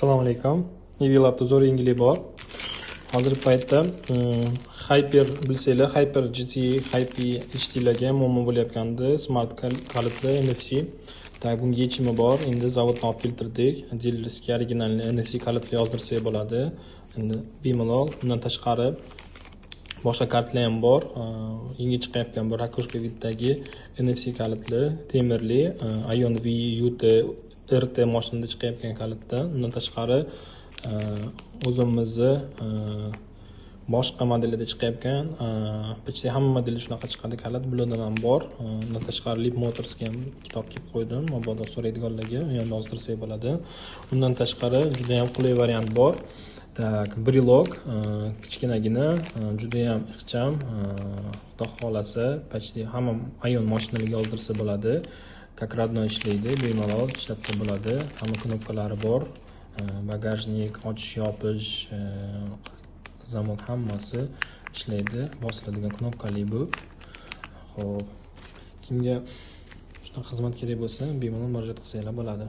Assalomu alaykum. Evilabda zo'r yengili bor. Hozirgi paytda Hyper bilsanglar, Hyper GT, Hyper HTlarga muammo bo'layotgandi. Smart kalitli NFC. Bunga yechimi bor. Endi zavoddan olib keltirdik. Dilerskiy original NFC kalitli yozdirsak bo'ladi. Endi bemalol. Undan tashqari boshqa kartlar ham bor. Yangi chiqayotgan bu rakushka viddagi NFC kalitli, temirli, Ion V UT RT mashinada chiqayotgan kalitda. Undan tashqari o'zimizni boshqa modellarda chiqayotgan, почти hamma modelda shunaqa chiqadi kalit, bulardan ham bor. Undan tashqari Lip Motorsga ham kitob kelib qo'ydim, mabodo so'raydiganlarga u ham yozdirsak bo'ladi. Undan tashqari juda ham qulay variant bor. Brilog kichkinagina, juda ham ixcham, xudo xolasa почти hamma Ion mashinalarga yozdirsa bo'ladi. Как родной ishlaydi, bemalol ishlatsa bo'ladi. Hamma knopkalari bor. Bagajnik, ochish, yopish, zamok hammasi ishlaydi. Bosiladigan knopkali bu. Xo'p, kimga shunaqa xizmat kerak bo'lsa, bemalol murojaat qilsanglar bo'ladi.